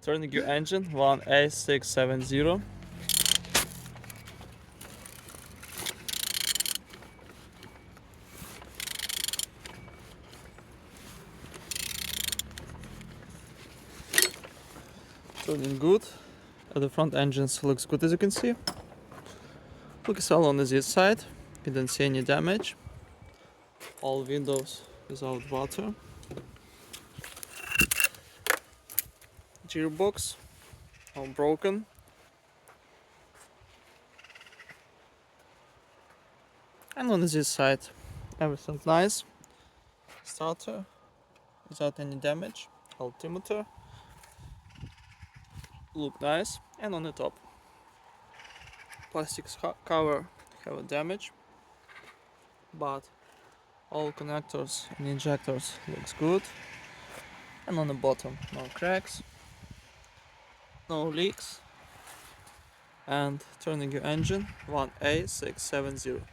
Turning your engine 1A670. Turning good. The front engines looks good, as you can see. Look as well on the Z side. You don't see any damage. All windows without water. Gearbox unbroken. And on this side, everything nice. Starter without any damage. Altimeter look nice. And on the top, plastic cover have a damage, but all connectors and injectors looks good. And on the bottom, no cracks, no leaks. And turning your engine 1A670.